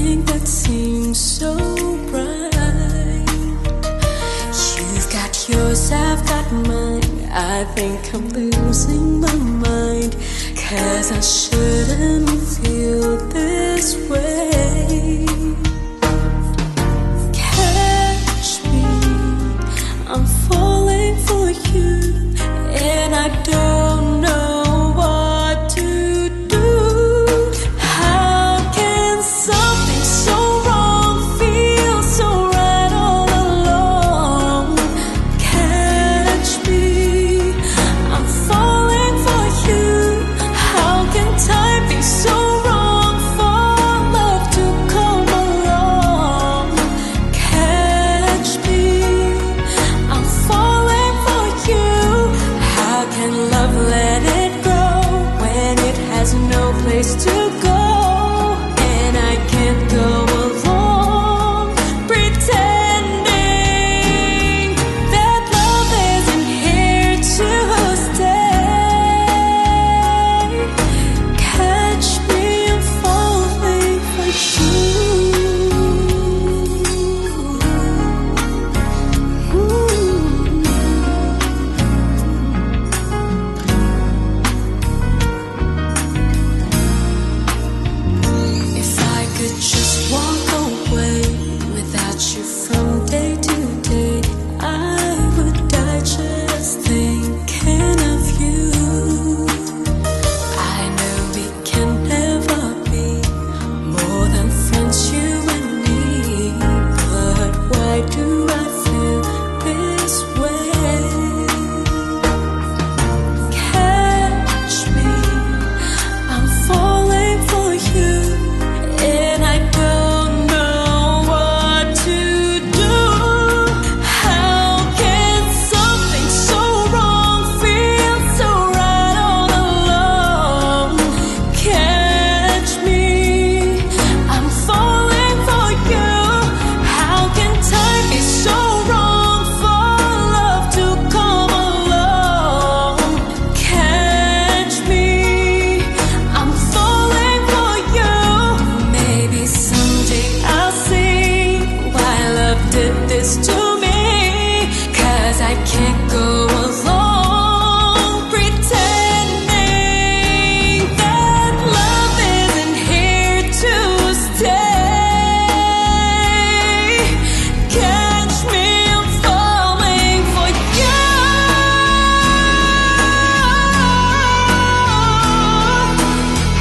something that seems so bright. You've got yours, I've got mine. I think I'm losing my mind, 'cause I shouldn't feel this way. Catch me, I'm falling for you, and I don't know what to do. How can something so wrong feel so right all along? Catch me, I'm falling for you. How can time be so wrong for love to come along? Catch me, I'm falling for you. How can love let it go when it has no place to go? And I can't go along pretending that love isn't here to stay. Catch me, I'm falling for you. If I could just walk away without you from day to day, I would die just thinking of you. I know we can never be more than friends, you and me. But why do I feel this way? Catch me, I'm falling for you, and I don't know what to do. How can something so wrong feel so right all along? Catch me, I'm falling for you. How can time be so wrong for love to come along? Catch me, I'm falling for you. Maybe someday I'll see why love did this to me, 'cause I can't go along pretending that love isn't here to stay. Catch me, I'm falling for you.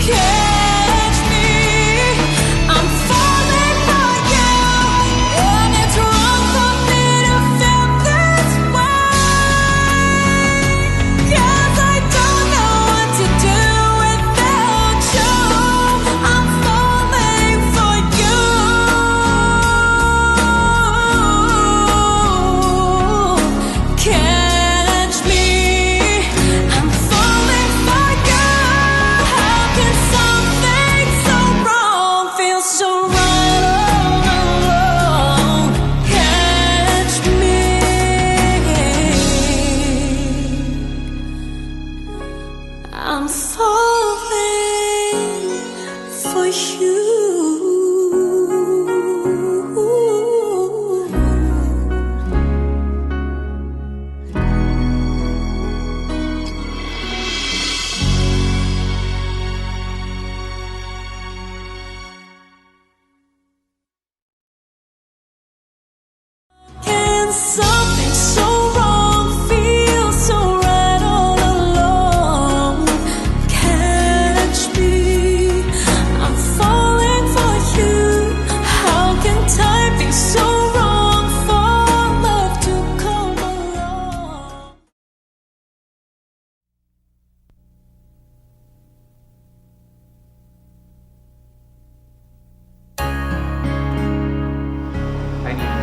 Catch me, I'm falling for you, and it's wrong for me to feel this way, 'cause I don't know what to do without you. I'm falling for you. Catch me, I'm falling for you. How can something so wrong feel so right all along? Catch me, I'm falling for you. Can something so wrong feel so right all along? Catch me, I'm falling for you. How can time be so wrong for love to come along? I need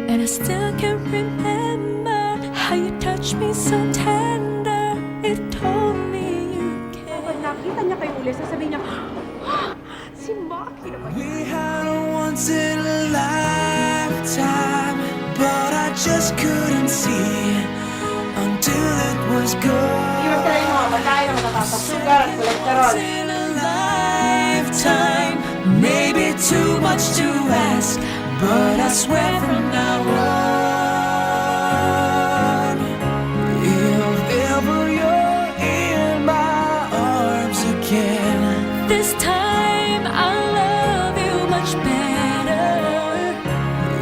And I still can remember how you touched me so tender. It told me you care. Pag nakita niya kayo ulit, sasabihin niya, si Maki naman. We had a once in a lifetime, but I just couldn't see it until it was gone. Iwan ka rin mga batay na matatapag sugar at kolesterol. Once in a lifetime, maybe too much to ask, but I swear from now on, if ever you're in my arms again, This time I'll love you much better.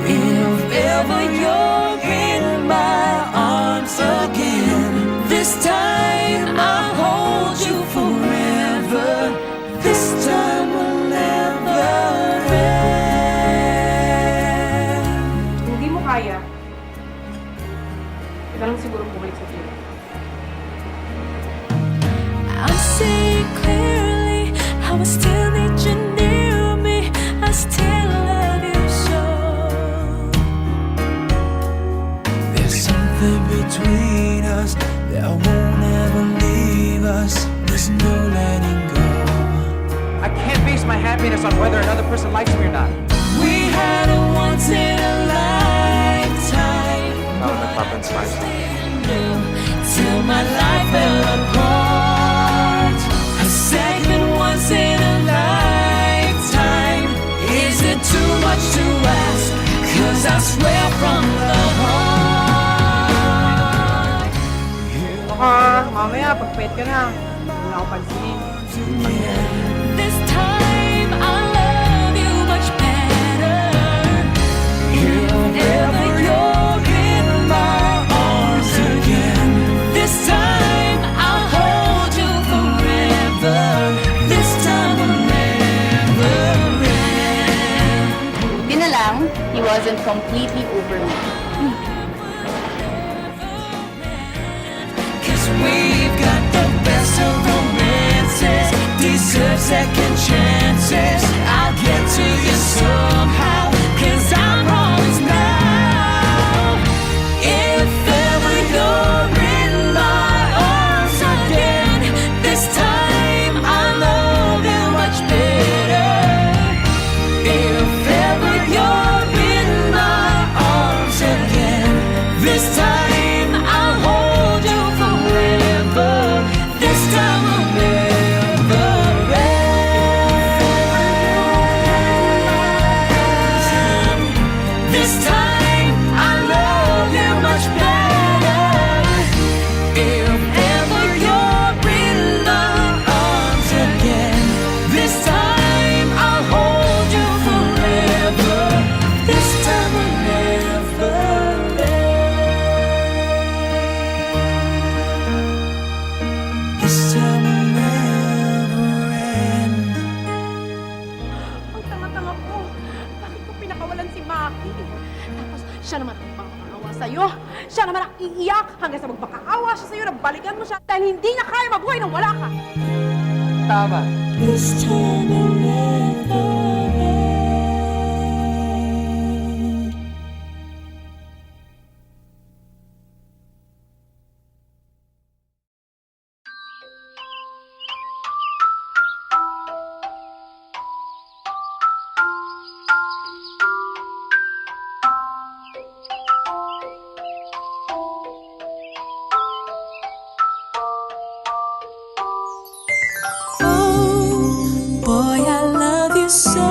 if ever you're in my arms again, This time I'll hold you forever. this time will never end. Kung hindi mo kaya, ika lang siguro bumalik sa tiyo. I'm seeing clearly how I still need you near me. I still love you so. There's something between us that won't ever leave us. There's no letting go. I can't base my happiness on whether another person likes me or not. We had a once in a lifetime, Oh, nagpapansin. Till my life fell apart. a second once in a lifetime. Is it too much to ask? 'Cause I swear from the heart. Mamaya, pag-pet ka na, wala akong pansinin. This time I'll love you much better. If ever you're in my arms again, This time I'll hold you forever. This time will never end. Yun na lang, he wasn't completely over me. 'cause we've got the best of romances, deserve second chances. I'll get to you somehow, 'cause I promise now, if ever you're in my arms again, this time I'll love you much better. If ever you're in my arms again, this time I'll hold you forever. This time will never end. This time I'll love you much better. If ever you're in my arms again, this time I'll hold you forever. This time will never end. This time will never end. Ang tanga-tanga ko. Bakit ko pinakawalan si Maki? Tapos siya naman ang makakaawa sa'yo. Siya naman ang iiyak hanggang sa magpakaawa siya sa'yo na balikan mo siya dahil hindi niya kaya mabuhay nang wala ka. Tama. This time will never end. Oh, boy, I love you so,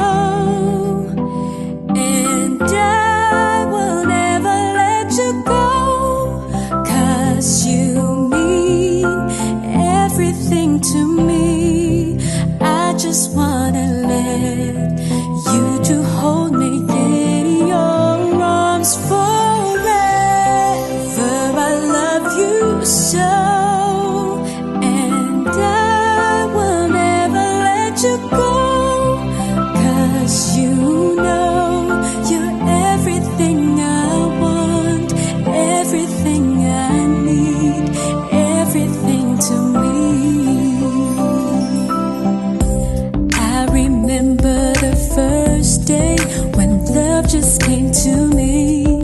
and I will never let you go, 'cause you mean everything to me. I just wanna let you to hold me in your arms forever. I love you so, and I will never let you go, 'cause you know you're everything I want, everything I need, everything to me. I remember the first day when love just came to me.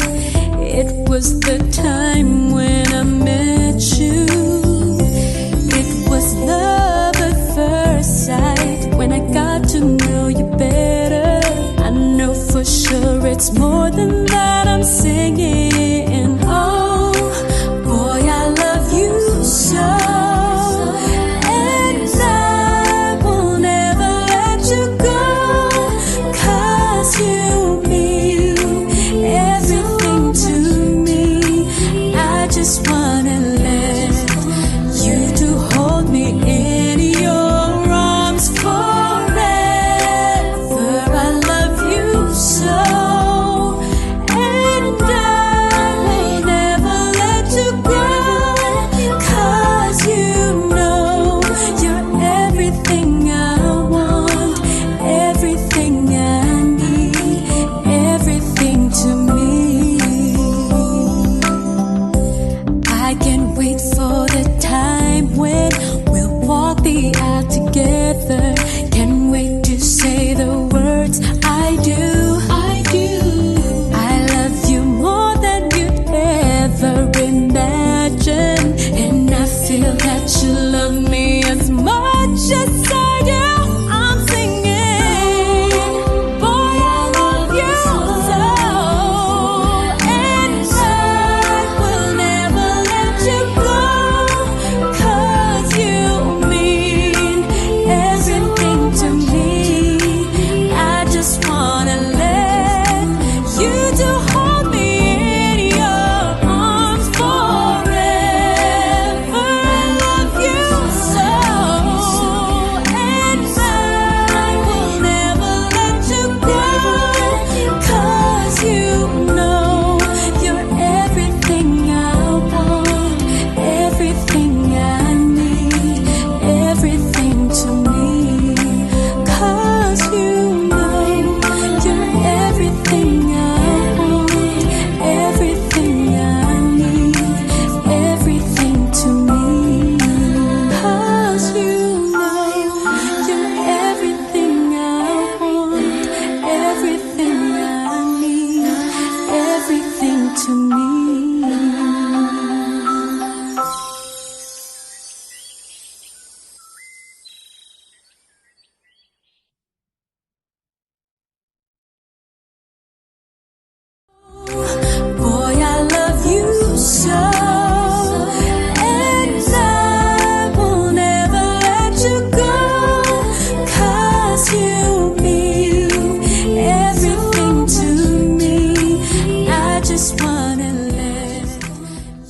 just wanna let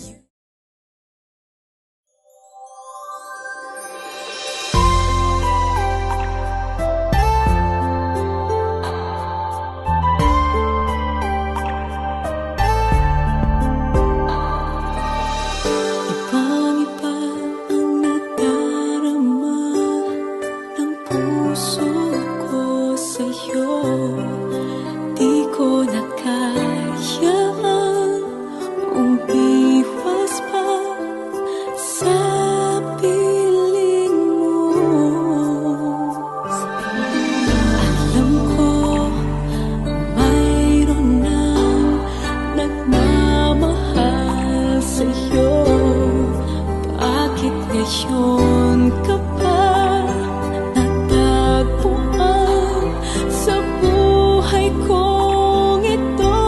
you. Ibang-iba ang nadarama ng puso ko sa'yo. Di ko na kaya umiwas pa sa piling mo. Alam ko mayroon nang nagmamahal sa'yo. Bakit ngayon ka pa natagpuan sa buhay kong ito?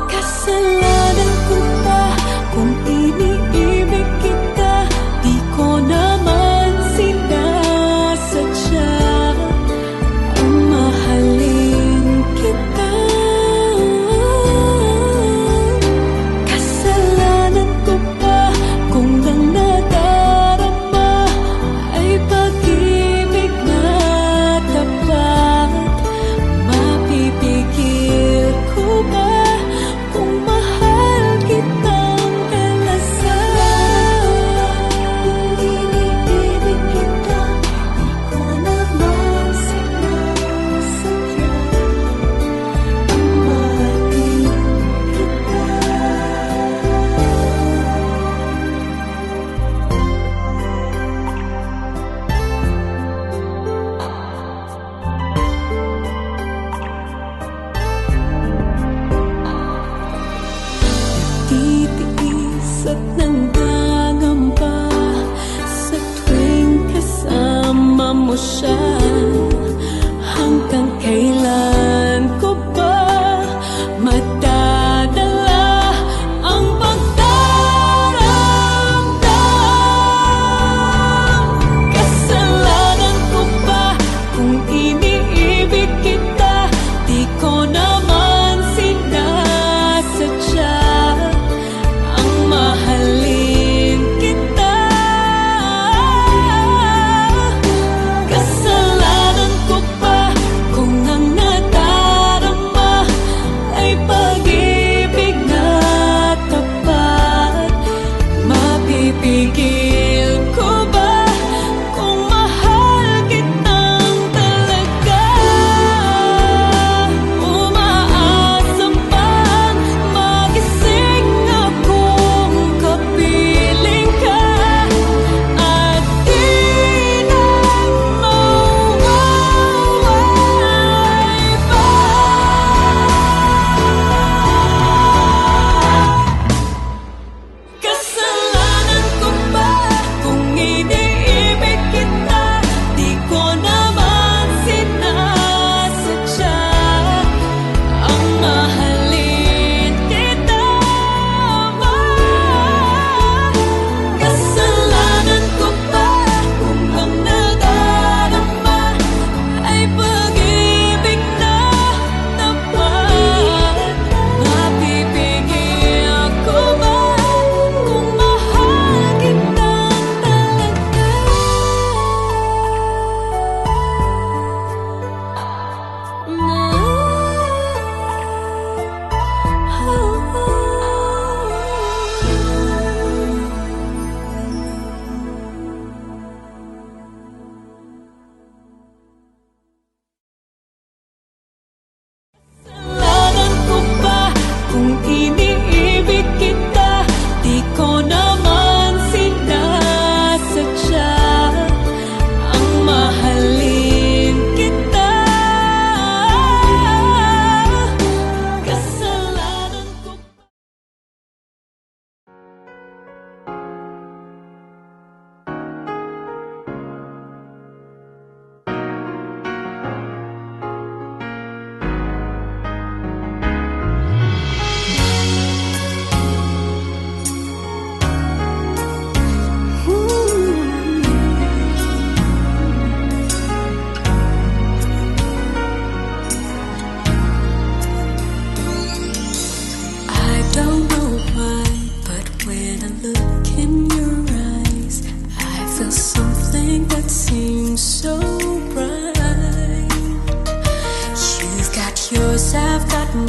Kasalanan ko ba kung iniibig kita? Di ko naman sinasadya ang mahalin kita. Kasalanan ko ba kung ang nadarama ay pag-ibig na tapat? Mapipigil ko ba kung mahal kitang alasan? Kung iniibig kita, di ko naman sinasadya ang mahalin kita. Titiis at nanggangamba sa tuwing kasama mo siya. Hanggang kailan ko ba madadala ang pagdaramdam? Kasalanan ko ba kung iniibig kita? Di ko naman sinasadya ang mahalin kita. Kasalanan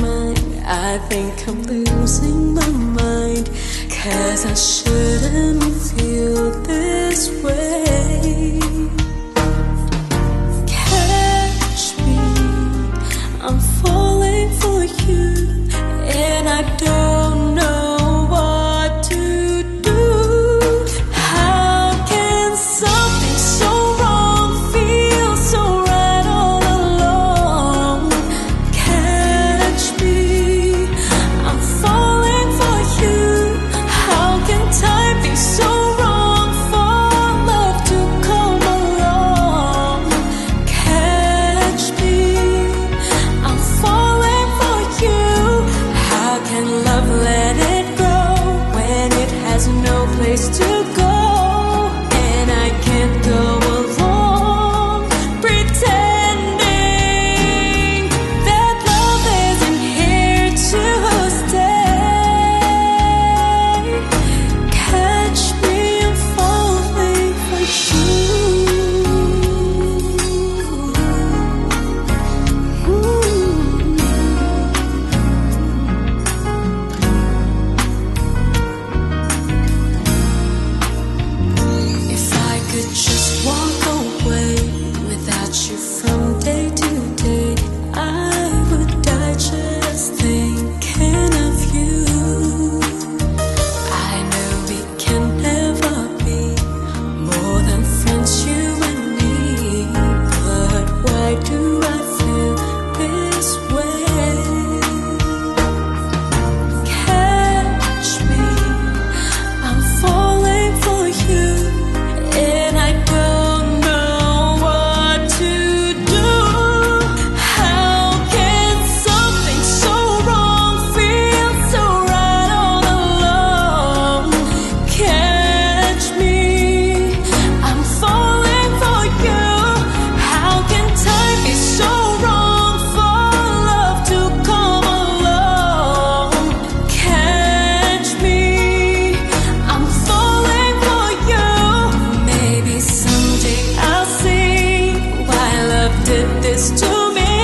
mine. I think I'm losing my mind, 'cause I shouldn't feel this way. Catch me, I'm falling for you, and I don't know what to do. How can something so wrong feel so right all along? Catch me, I'm falling for you. How can time be so wrong for love to come along? Catch me, I'm falling for you. How can love let it go when it has no place to go? And I can't go along pretending that love isn't here to stay. Catch me, I'm falling for you. If I could just walk away without you from day to day, I would die just thinking of you. I know we can never be more than friends, you and me. But why do I feel this way? Catch me, I'm falling for you, and I don't know what to do. How can something so wrong feel so right all along? Catch me, I'm falling for you. How can time be so wrong for love to come along? Catch me, I'm falling for you. Maybe someday I'll see why love did this to me,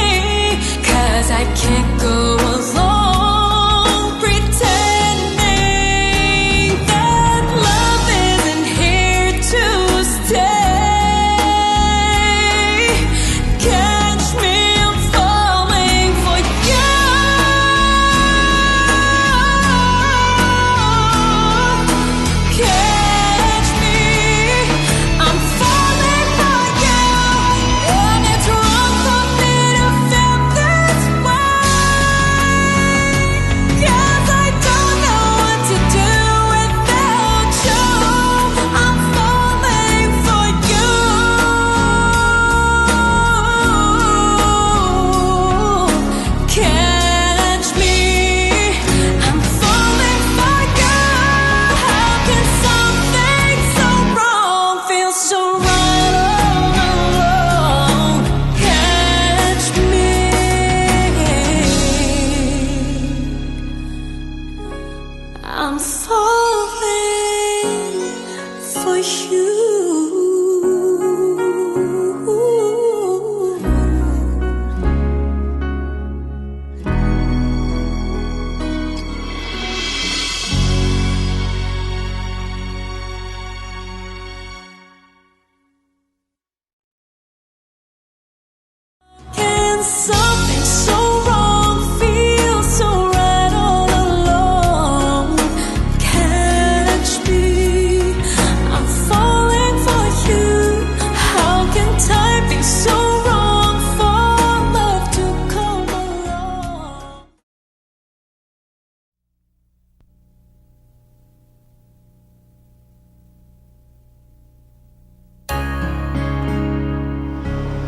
'cause I can't go along pretending that love isn't here to stay. Catch me, I'm falling for you. Catch me, I'm falling for you, and it's wrong for me to feel this way, 'cause I don't know what to do without you. I'm falling for you. Catch me, I'm falling for you. How can something so wrong feel so right all along? Catch me, I'm falling for you. Can something so wrong feel so right all along? Catch me, I'm falling for you. How can time be so wrong for love to come along?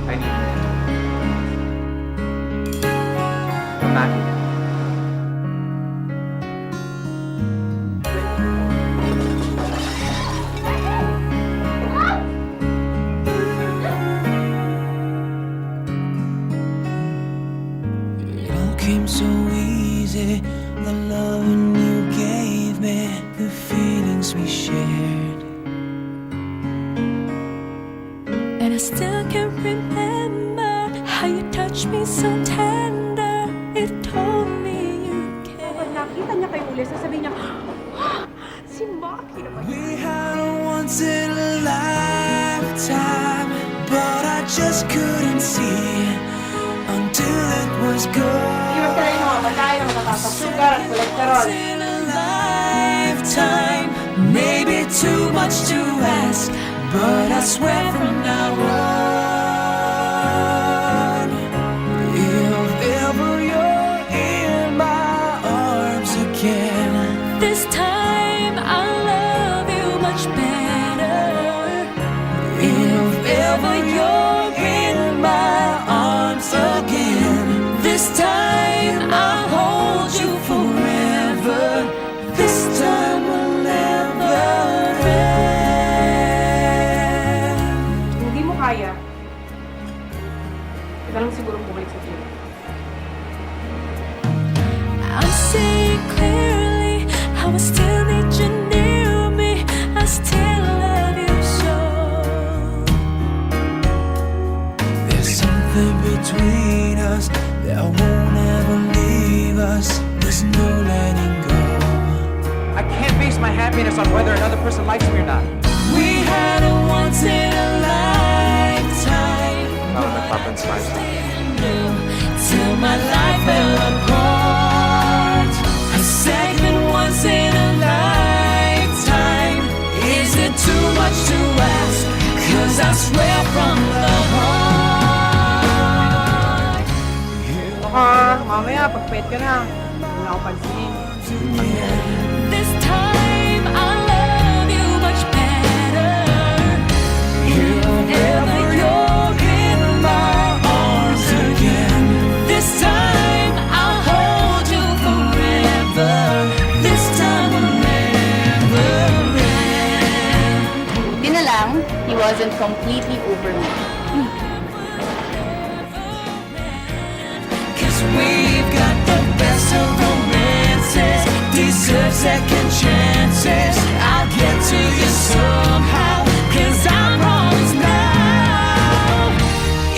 I need you. Come back. It all came so easy, the loving you gave me, the feelings we shared. And I still can remember how you touched me so tender. It told niya kayo uli, sasabihin niya, "Ah, si Maki naman." We had a once in a lifetime, but I just couldn't see until it was gone. Once in a lifetime, maybe too much to ask, but I swear from now on, if ever you're in my arms again, This time I'll love you much better. if ever you're in my arms again, This time I'll hold you forever. this time will never end. Hindi mo kaya. Ika lang siguro bumalik sa tiyo. I'm seeing clearly how I still need you near me. I still love you so. There's something between us that won't ever leave us. There's no letting go. I can't base my happiness on whether another person likes me or not. We had a once in a lifetime, Nagpapansin. till my life fell apart. A second once in a lifetime. Is it too much to ask? 'Cause I swear from the heart. Baka mamaya, pag-pet ka na. Wala akong pansinin. This time I'll love you much better. If ever you're in my arms again, This time I'll hold you forever. This time will never end. Buti na lang, he wasn't completely over me. 'cause we've got the best of romances, deserve second chances. I'll get to you somehow, 'cause I promise now,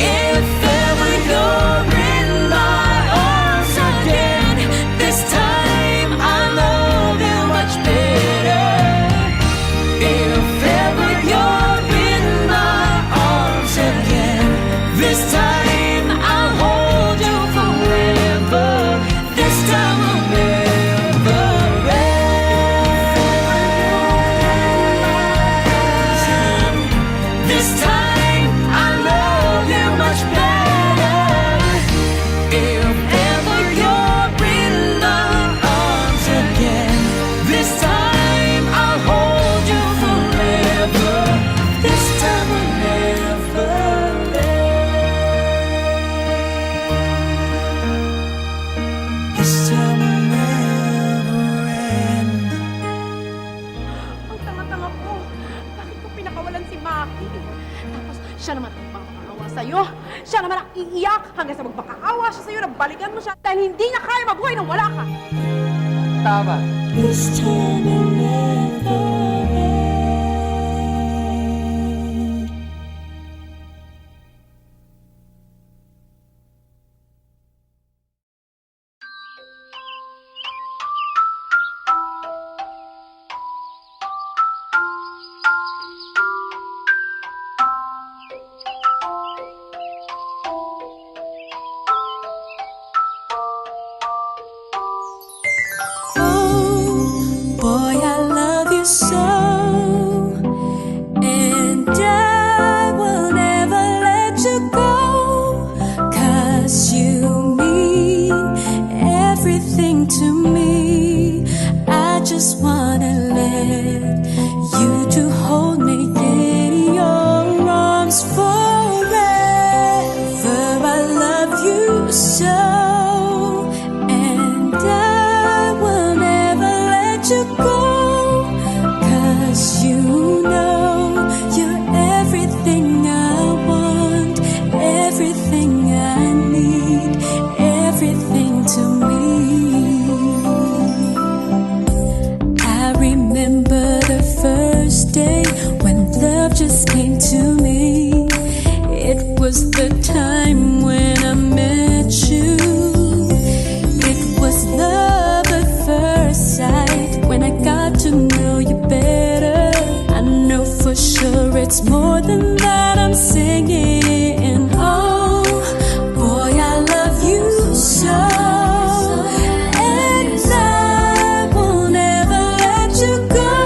if ever you're in my arms again, this time I'll love you much better. If ever you're in my arms again, this time I'll hold you forever. This time will never end. This time I'll love you much better. If ever you're in my arms again, this time I'll hold you forever. This time will never end. This time will never end. Ang tanga-tanga ko. Bakit ko pinakawalan si Maki? Tapos siya naman ang makakaawa sa'yo. Siya naman ang iiyak hanggang sa magpakaawa siya sa'yo na balikan mo siya dahil hindi niya kaya mabuhay nang wala ka. Tama. This time will never end. Oh, boy, I love you so, and I will never let you go, 'cause you mean everything to me. I just wanna let you to hold me in your arms forever. I love you so, and I will never let you go, 'cause you know you're everything I want, everything I need, everything to me. I remember the it's more than that I'm singing. Oh, boy, I love you so. And I will never let you go.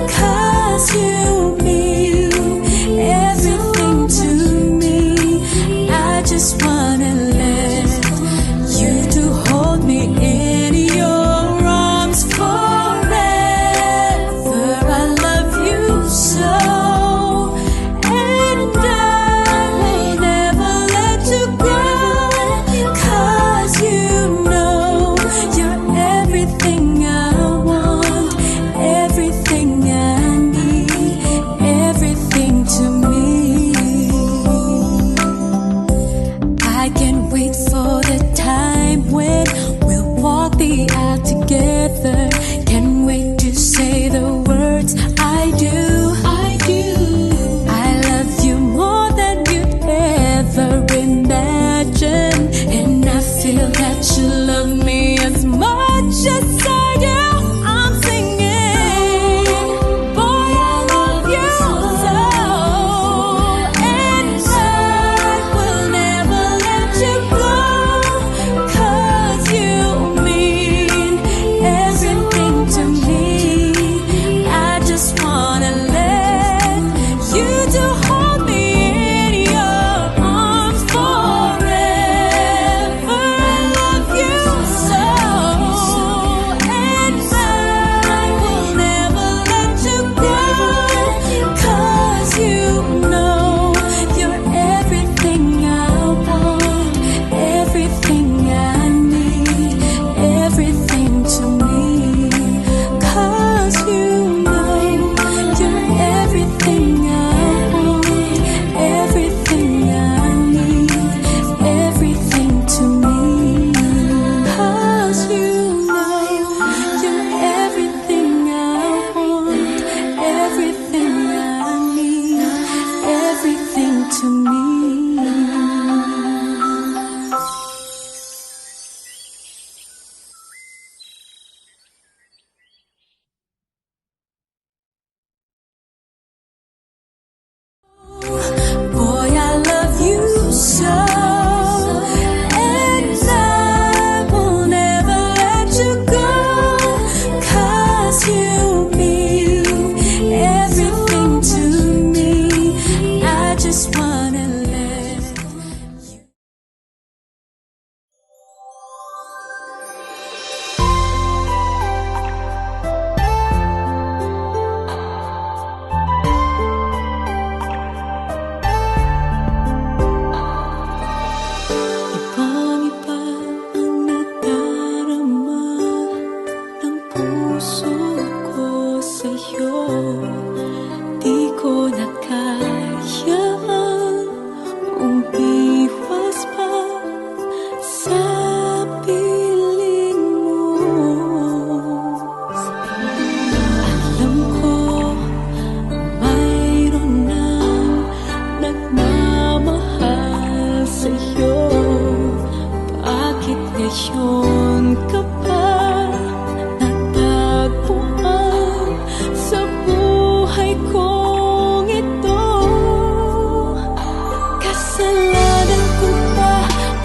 'Cause you mean everything to me. I just wanna let you to hold me in your arms forever. I love you so, and I will never let you go. 'Cause you know you're everything I want, everything I need, everything to me. I can't wait for the time when we'll walk the aisle together. Can't wait to say the words I do. I love you more than you'd ever imagine, and I feel that you love me as much as I do. I'm singing, boy, I love you so, and I will never let you go. 'Cause you mean everything to me. I just wanna let you to hold me in your arms forever. I love you so, and I will never let you go. 'Cause you know you're everything I want, everything I need, everything to me. 'Cause you know you're everything I want, everything I need, everything to me. 'Cause you know you're everything I want, everything I need, everything to me. Boy, I love you so, and I will never let you go. 'Cause you mean everything to me. I just wanna let you. Ibang-iba ang nadarama ng puso ko sa'yo. Di ko na kayang umiwas pa sa piling mo. Alam ko mayroon nang nagmamahal sa'yo. Bakit ngayon ka pa natagpuan sa buhay kong ito? Kasalanan ko ba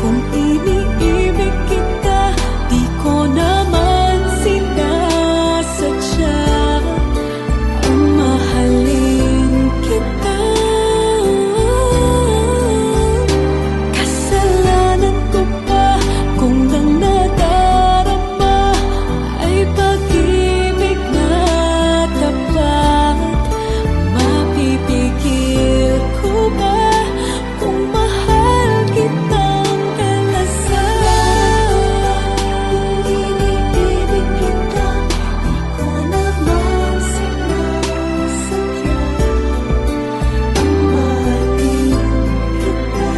kung iniibig kita? Di ko naman sinasadya ang mahalin kita. Kasalanan ko ba kung ang nadarama ay pag-ibig na tapat? Mapipigil ko ba kung mahal kitang kalasan? Iniibig kita, di ko naman sinasadya ang mahalin kita.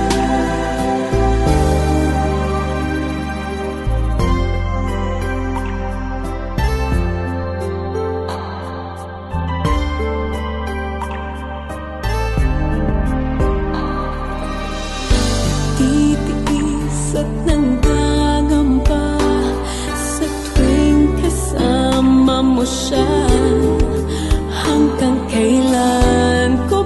Titiis at nanggagamba sa tuwing kasama mo siya. Hanggang kailan ko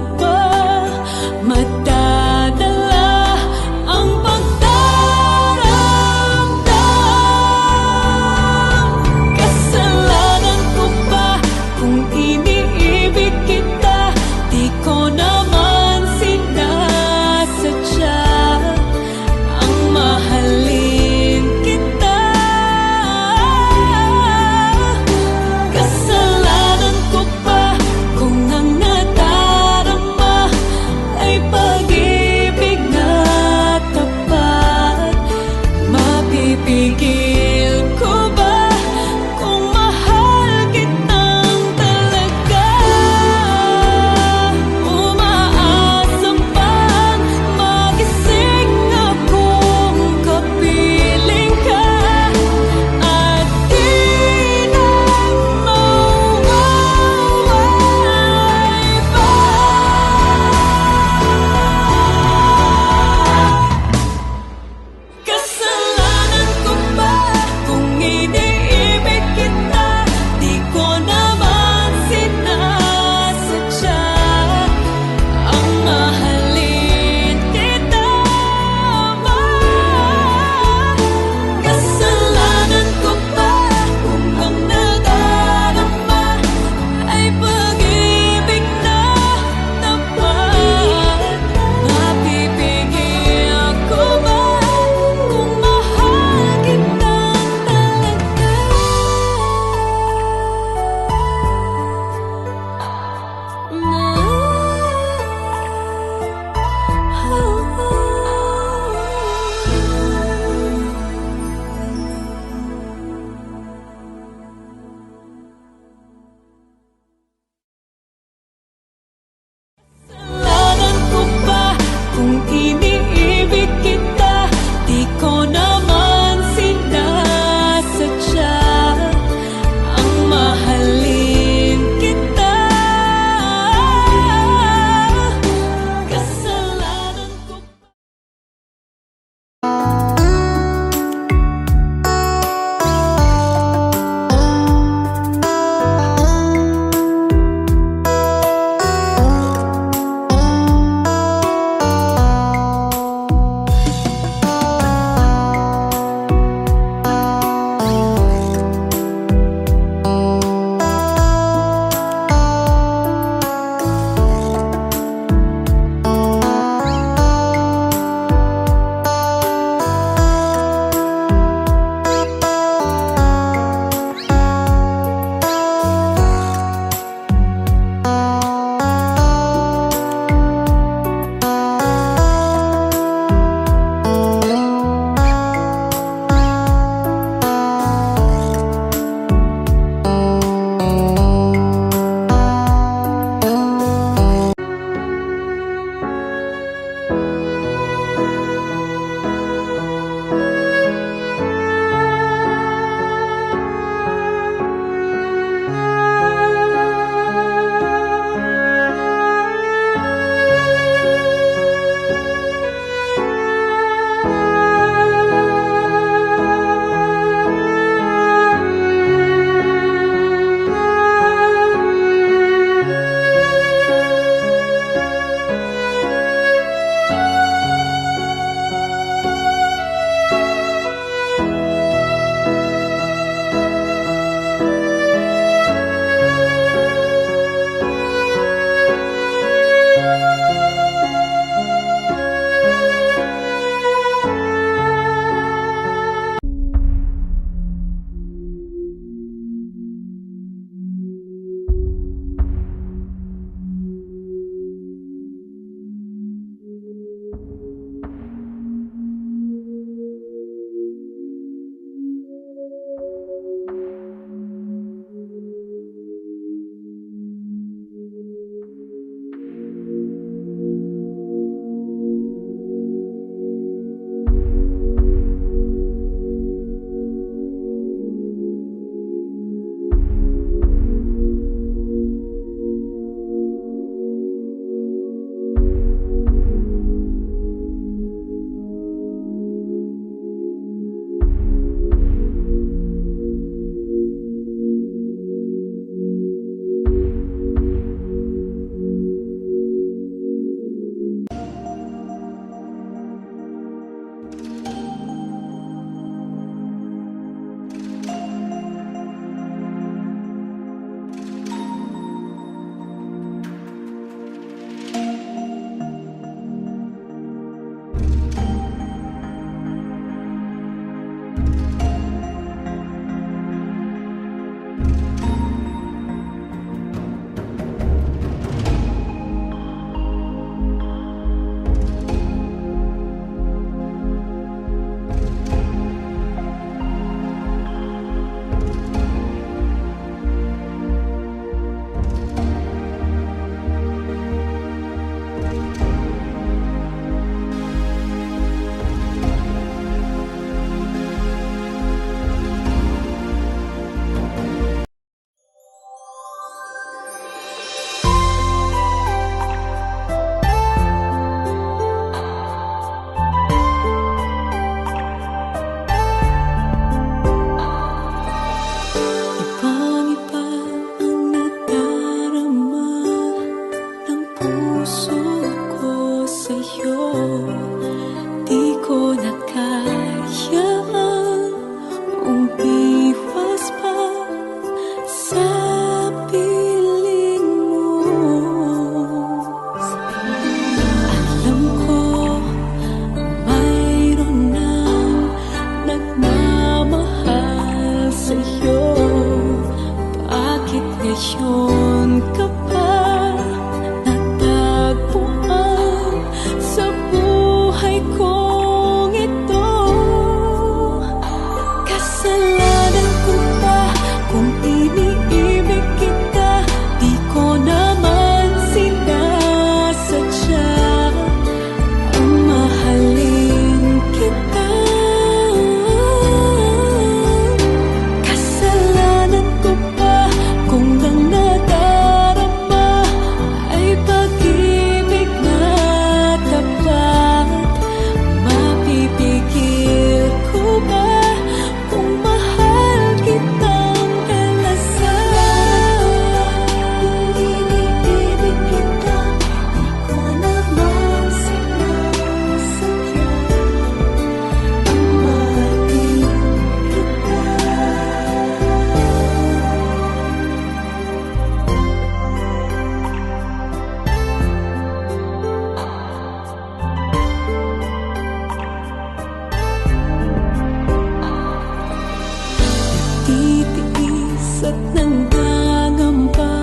puso't nanggagamba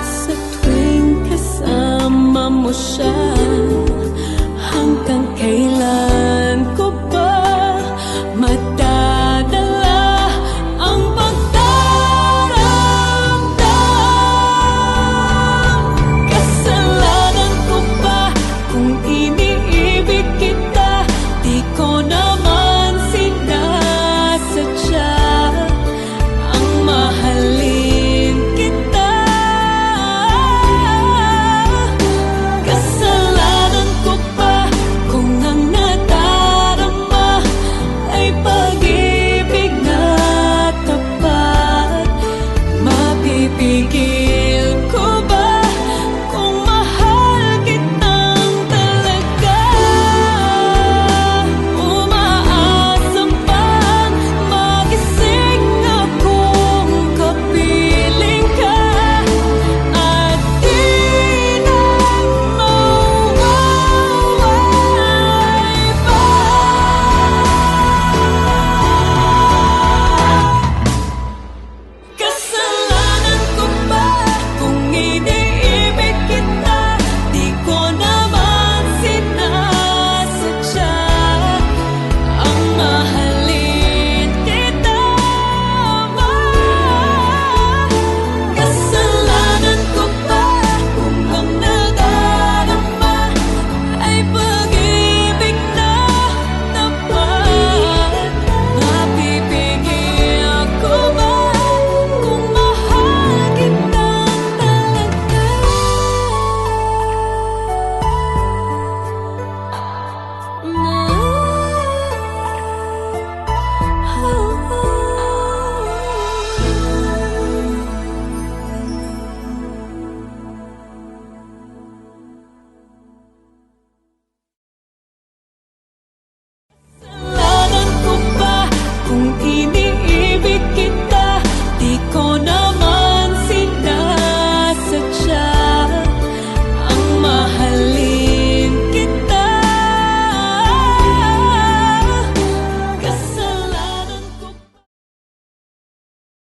sa tuwing kasama mo siya.